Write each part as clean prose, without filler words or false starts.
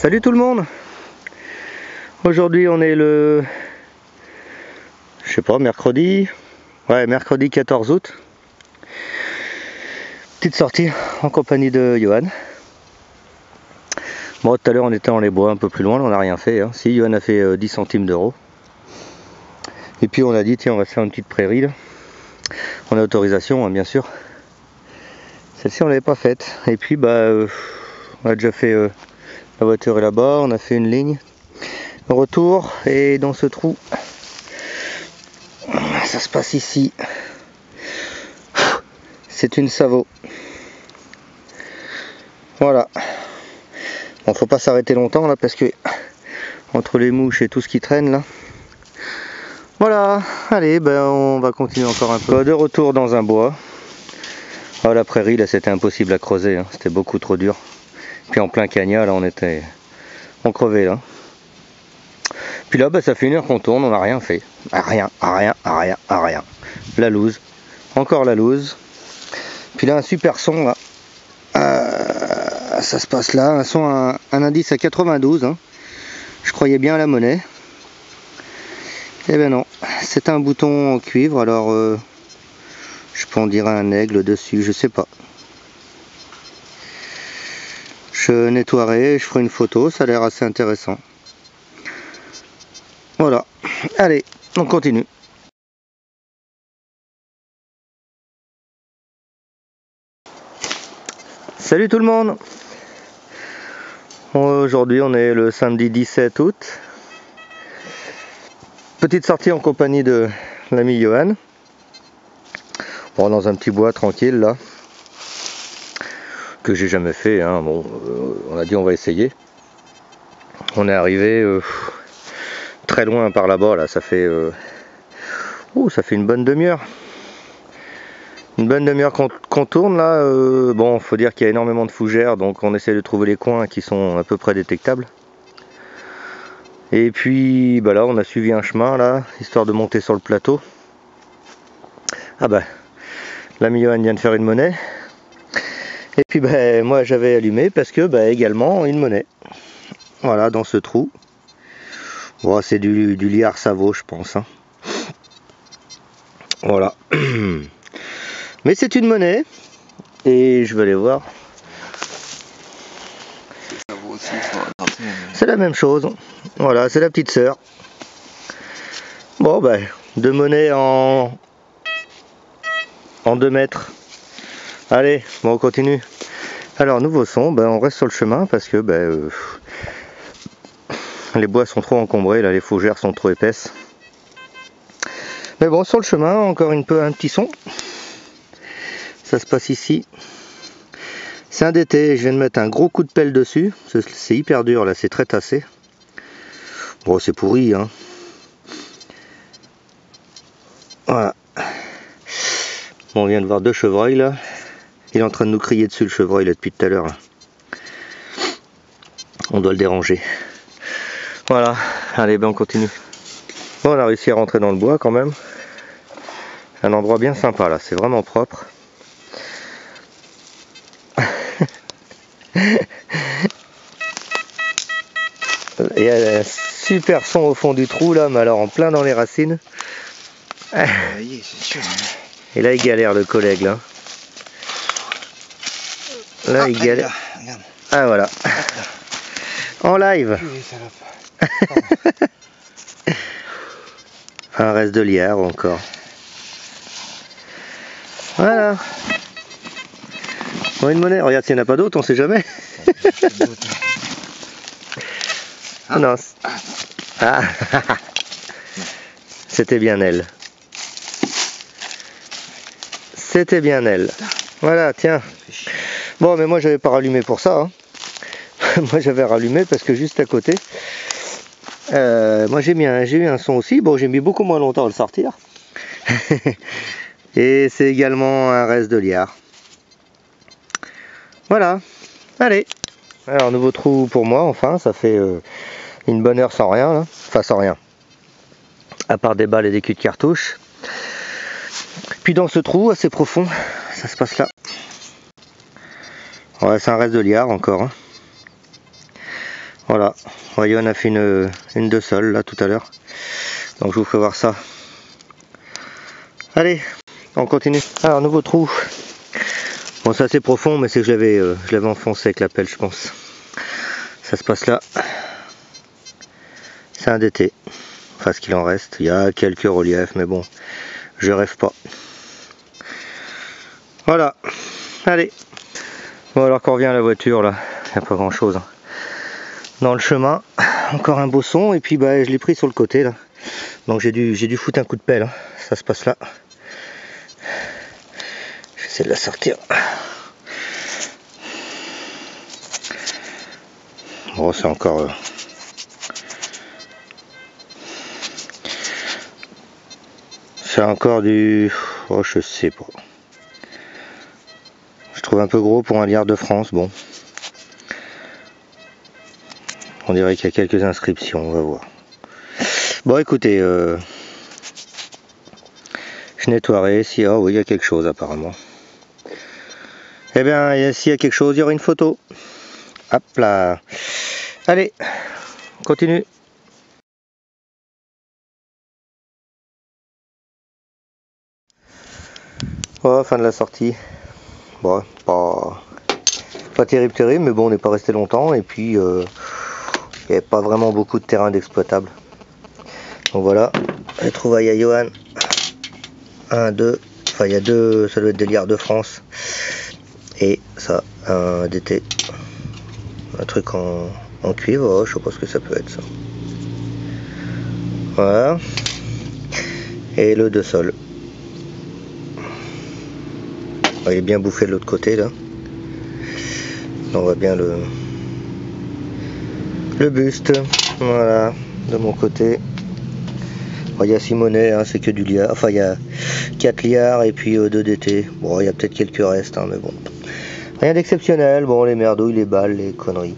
Salut tout le monde. Aujourd'hui on est le... je sais pas, mercredi. Ouais, mercredi 14 août. Petite sortie en compagnie de Johan. Bon, tout à l'heure on était dans les bois un peu plus loin, on n'a rien fait. Hein. Si, Johan a fait 10 centimes d'euros. Et puis on a dit, tiens, on va se faire une petite prairie là. On a autorisation, hein, bien sûr. Celle-ci on l'avait pas faite. Et puis on a déjà fait... la voiture est là-bas, on a fait une ligne. Retour, et dans ce trou, ça se passe ici. C'est une Savo. Voilà. Bon, faut pas s'arrêter longtemps là parce que entre les mouches et tout ce qui traîne là. Voilà. Allez, on va continuer encore un peu. De retour dans un bois. Oh, la prairie là, c'était impossible à creuser. Hein. C'était beaucoup trop dur. Puis en plein cagnat là, on crevait là. Puis là, ça fait 1 heure qu'on tourne, on n'a rien fait. Rien. La loose. Encore la loose. Puis là, un super son là. Ça se passe là. Un son, un indice à 92. Hein. Je croyais bien à la monnaie. Eh ben non. C'est un bouton en cuivre. Alors, je peux en dire un aigle dessus. Je sais pas. Je nettoierai. Je ferai une photo. Ça a l'air assez intéressant. Voilà, allez, on continue. Salut tout le monde. Aujourd'hui on est le samedi 17 août. Petite sortie en compagnie de l'ami Johan. Bon, dans un petit bois tranquille là. Que j'ai jamais fait, hein. Bon, on a dit on va essayer. On est arrivé... très loin par là-bas, là, ça fait une bonne demi-heure. Une bonne demi-heure qu'on tourne là. Bon, faut dire qu'il y a énormément de fougères, donc on essaie de trouver les coins qui sont à peu près détectables. Et puis là, on a suivi un chemin là, histoire de monter sur le plateau. Ah l'ami Johan vient de faire une monnaie. Et puis moi j'avais allumé parce que également une monnaie. Voilà, dans ce trou. Bon, c'est du liard Savo, je pense. Hein. Voilà. Mais c'est une monnaie. Et je vais aller voir. C'est la même chose. Voilà, c'est la petite sœur. Bon, 2 monnaies en 2 mètres. Allez, bon, on continue. Alors, nouveau son. On reste sur le chemin parce que les bois sont trop encombrés, là, les fougères sont trop épaisses. Mais bon, sur le chemin, encore un petit son. Ça se passe ici. C'est un d'été, je viens de mettre un gros coup de pelle dessus. C'est hyper dur, là, c'est très tassé. Bon, c'est pourri, hein. Voilà. Bon, on vient de voir 2 chevreuils, là. Il est en train de nous crier dessus, le chevreuil, là, depuis tout à l'heure. On doit le déranger. Voilà, allez, on continue. Bon, on a réussi à rentrer dans le bois quand même. Un endroit bien sympa là, c'est vraiment propre. Il y a un super son au fond du trou là, mais alors en plein dans les racines. Et là il galère le collègue là. Là il galère. Ah voilà. En live. Un reste de liard encore. Voilà. Bon, une monnaie. Regarde s'il n'y en a pas d'autres, on sait jamais. Ah non. Ah. C'était bien elle. C'était bien elle. Voilà, tiens. Bon, mais moi j'avais pas rallumé pour ça. Hein. Moi j'avais rallumé parce que juste à côté, moi j'ai eu un son aussi. Bon, j'ai mis beaucoup moins longtemps à le sortir. Et c'est également un reste de liard. Voilà. Allez. Alors nouveau trou pour moi. Enfin, ça fait une bonne heure sans rien. Là. Enfin sans rien. À part des balles et des culs de cartouche. Puis dans ce trou assez profond, ça se passe là. Ouais, c'est un reste de liard encore. Hein. Voilà, voyez, on a fait une de sol là tout à l'heure. Donc je vous fais voir ça. Allez, on continue. Alors, nouveau trou. Bon, c'est assez profond, mais c'est que je l'avais enfoncé avec la pelle, je pense. Ça se passe là. C'est un DT. Enfin, ce qu'il en reste. Il y a quelques reliefs, mais bon, je rêve pas. Voilà. Allez. Bon, alors qu'on revient à la voiture, là, il n'y a pas grand chose. Dans le chemin, encore un bosson, et puis bah, je l'ai pris sur le côté, là. Donc j'ai dû foutre un coup de pelle. Hein. Ça se passe là. J'essaie de la sortir. Bon, c'est encore... c'est encore du... oh, je sais pas. Je trouve un peu gros pour un liard de France, bon. On dirait qu'il y a quelques inscriptions, on va voir. Bon, écoutez, je nettoierai si... oh oui, il y a quelque chose apparemment. Eh bien, s'il y a quelque chose, il y aura une photo. Hop là. Allez, on continue. Oh, fin de la sortie. Bon, pas terrible, mais bon, on n'est pas resté longtemps. Et puis, il n'y avait pas vraiment beaucoup de terrain d'exploitable. Donc voilà, les trouvailles à Johan. 1, 2, enfin il y a deux, ça doit être des liards de France. Et ça, un DT. Un truc en cuivre, oh, je sais pas ce que ça peut être ça. Voilà. Et le de sol. Il est bien bouffé de l'autre côté là. On voit bien le buste. Voilà, de mon côté. Il y a Simonet, hein, c'est que du liard. Enfin, il y a 4 liards et puis 2 DT. Bon, il y a peut-être quelques restes, hein, mais bon. Rien d'exceptionnel. Bon, les merdouilles, les balles, les conneries.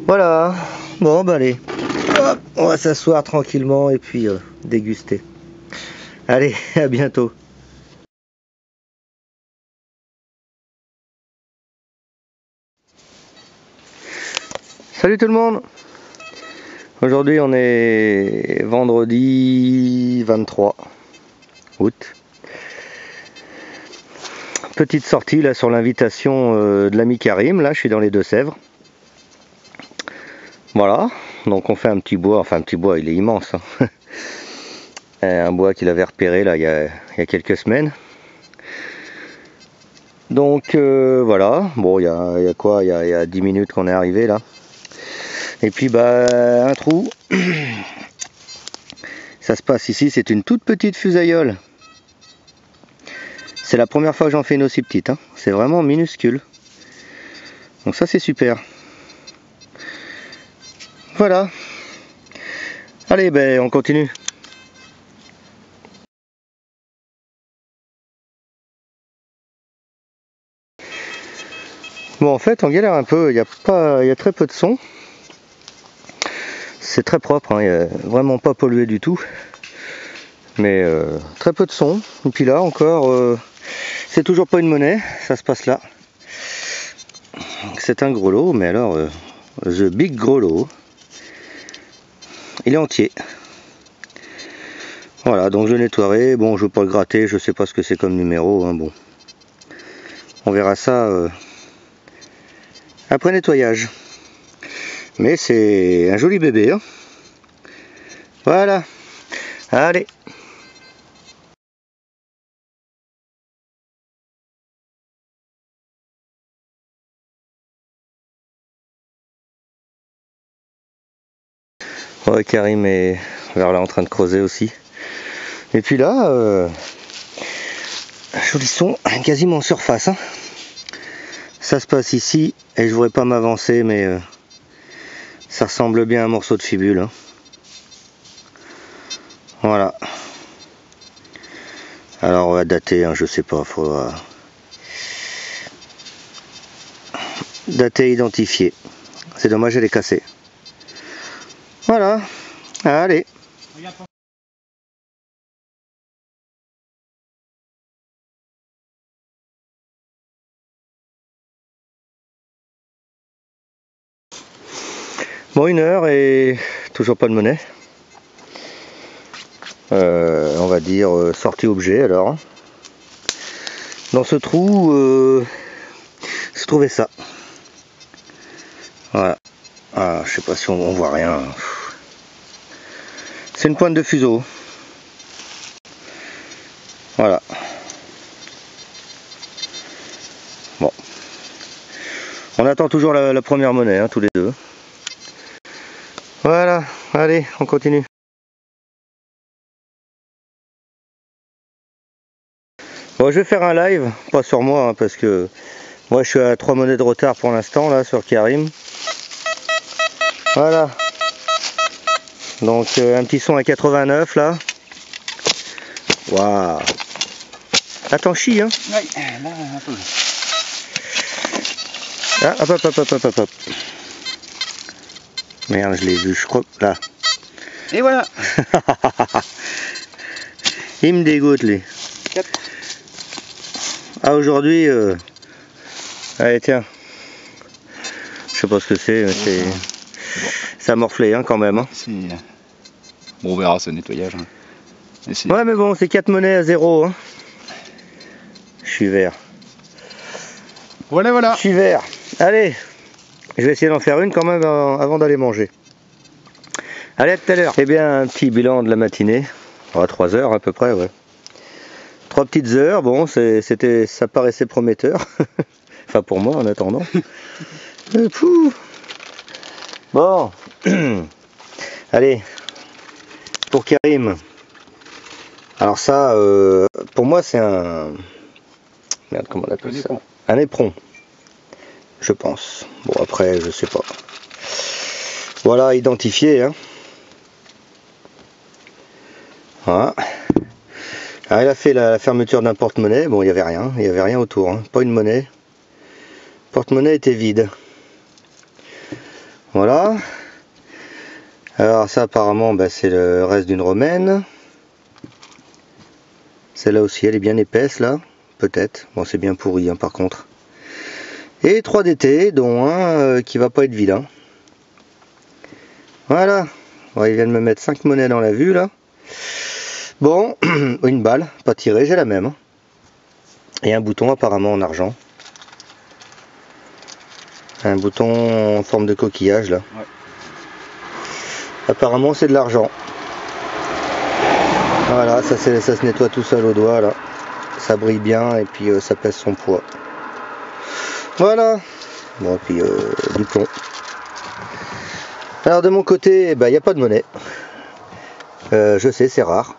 Voilà. Bon, bah allez. Hop, on va s'asseoir tranquillement et puis déguster. Allez, à bientôt. Salut tout le monde. Aujourd'hui on est vendredi 23 août. Petite sortie là sur l'invitation de l'ami Karim. Là je suis dans les Deux-Sèvres. Voilà, donc on fait un petit bois, enfin un petit bois, il est immense. Hein. Un bois qu'il avait repéré là il y a quelques semaines. Donc voilà, bon il y a quoi, il y a 10 minutes qu'on est arrivé là. Et puis bah un trou. Ça se passe ici, c'est une toute petite fusailleule. C'est la première fois que j'en fais une aussi petite, hein. C'est vraiment minuscule. Donc ça c'est super. Voilà. Allez, ben on continue. Bon en fait on galère un peu, il y a très peu de son. C'est très propre, hein. Il n'y a vraiment pas pollué du tout. Mais très peu de son. Et puis là encore, c'est toujours pas une monnaie, ça se passe là. C'est un gros lot, mais alors, the big gros lot. Il est entier. Voilà, donc je nettoierai. Bon, je veux pas le gratter, je sais pas ce que c'est comme numéro. Hein, bon, on verra ça après nettoyage. Mais c'est un joli bébé. Hein. Voilà. Allez. Ouais, Karim est vers là en train de creuser aussi. Et puis là, joli son, quasiment en surface. Hein. Ça se passe ici, et je voudrais pas m'avancer, mais ça ressemble bien à un morceau de fibule. Hein. Voilà. Alors on va dater, hein, je sais pas, faudra dater, identifier. C'est dommage, elle est cassée. Voilà. Allez. Bon, 1 heure et toujours pas de monnaie. On va dire sortie objet alors. Dans ce trou, j'ai trouvé ça. Voilà. Ah, je sais pas si on voit rien. C'est une pointe de fuseau. Voilà. Bon. On attend toujours la première monnaie, hein, tous les deux. Voilà. Allez, on continue. Bon, je vais faire un live, pas sur moi, hein, parce que moi je suis à 3 monnaies de retard pour l'instant là sur Karim. Voilà. Donc un petit son à 89 là. Waouh. Attends, chie hein. Oui, là un peu. Ah, hop. Merde, je l'ai vu, je crois. Là. Et voilà. Il me dégoûte lui. 4. Ah aujourd'hui, allez tiens. Je sais pas ce que c'est, mais c'est. Ça a morflé hein, quand même. Hein. Bon, on verra ce nettoyage. Hein. Ouais mais bon, c'est 4 monnaies à 0. Hein. Je suis vert. Voilà. Je suis vert. Allez, je vais essayer d'en faire une quand même avant d'aller manger. Allez, à tout à l'heure. Eh bien, un petit bilan de la matinée. 3 heures à peu près, ouais. 3 petites heures, bon, ça paraissait prometteur. Enfin pour moi en attendant. Bon. Allez, pour Karim. Alors ça, pour moi c'est un... Merde, comment on appelle ça? Un éperon. Je pense. Bon après, je sais pas. Voilà, identifié. Hein. Voilà. Alors, il a fait la fermeture d'un porte-monnaie. Bon, il n'y avait rien autour. Hein. Pas une monnaie. Le porte-monnaie était vide. Voilà. Alors ça apparemment bah, c'est le reste d'une romaine. Celle-là aussi elle est bien épaisse là. Peut-être. Bon c'est bien pourri hein, par contre. Et 3 DT dont un qui va pas être vilain. Voilà. Bon, il vient de me mettre 5 monnaies dans la vue là. Bon, une balle, pas tirée, j'ai la même. Hein. Et un bouton apparemment en argent. Un bouton en forme de coquillage là. Ouais. Apparemment c'est de l'argent. Voilà, ça se nettoie tout seul au doigt là. Ça brille bien et puis ça pèse son poids. Voilà. Bon, et puis du plomb. Alors de mon côté, il n'y a pas de monnaie. Je sais, c'est rare.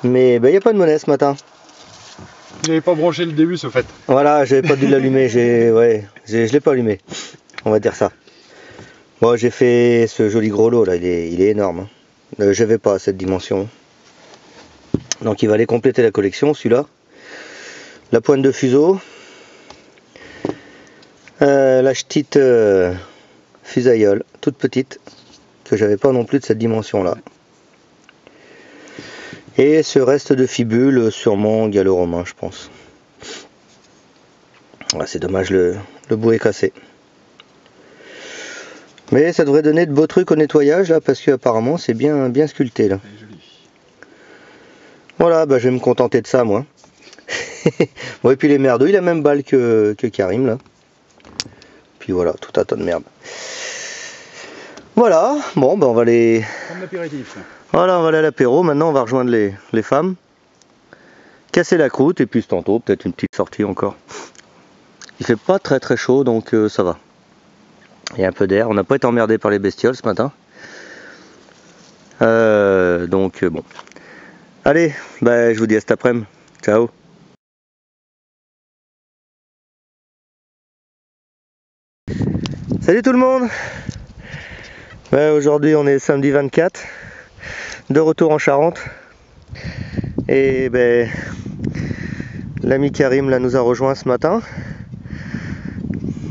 Mais il n'y a pas de monnaie ce matin. Vous n'avez pas branché le début, ce fait. Voilà, j'avais pas dû l'allumer. Je l'ai pas allumé. On va dire ça. Bon, j'ai fait ce joli gros lot là, il est énorme. Hein. Je vais pas à cette dimension. Donc il va aller compléter la collection, celui-là. La pointe de fuseau. La petite fusaïole, toute petite, que j'avais pas non plus de cette dimension là. Et ce reste de fibule, sûrement gallo-romain, je pense. Ah, c'est dommage, le bout est cassé. Mais ça devrait donner de beaux trucs au nettoyage là, parce que apparemment c'est bien sculpté là. Voilà, je vais me contenter de ça moi. Bon, et puis les merdouilles, la même balle que Karim là. Puis voilà, tout un tas de merde. Voilà, bon on va aller... Comme l'apéritif. Voilà, on va aller à l'apéro, maintenant on va rejoindre les femmes. Casser la croûte et puis tantôt peut-être une petite sortie encore. Il fait pas très chaud donc ça va. Il y a un peu d'air, on n'a pas été emmerdé par les bestioles ce matin. Donc bon. Allez, je vous dis à cet après-midi. Ciao. Salut tout le monde. Aujourd'hui on est samedi 24. De retour en Charente. Et l'ami Karim là, nous a rejoint ce matin.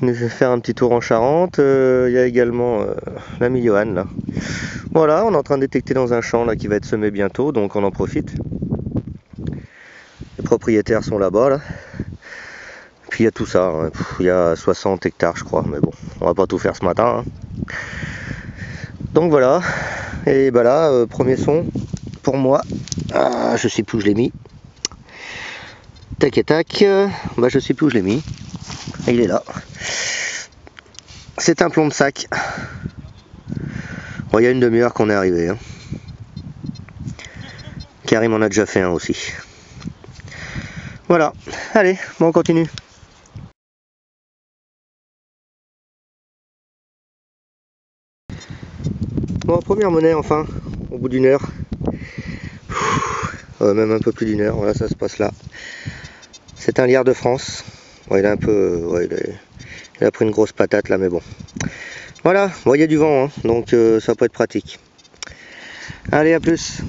Nous fait faire un petit tour en Charente. Il y a également l'ami Johan là. Voilà, on est en train de détecter dans un champ là qui va être semé bientôt, donc on en profite. Les propriétaires sont là-bas là. Puis il y a tout ça, hein. Il y a 60 hectares je crois, mais bon, on va pas tout faire ce matin. Hein. Donc voilà, et bah là, premier son pour moi. Ah, je sais plus où je l'ai mis. Tac et tac, bah je sais plus où je l'ai mis. Il est là. C'est un plomb de sac. Bon, il y a une demi-heure qu'on est arrivé. Hein. Karim en a déjà fait un aussi. Voilà, allez, bon on continue. Bon, première monnaie enfin, au bout d'une heure. Même un peu plus d'une heure, voilà, ça se passe là. C'est un liard de France. Ouais, il a un peu. Ouais, il a pris une grosse patate là, mais bon. Voilà, bon, il y a du vent, hein, donc ça peut être pratique. Allez, à plus.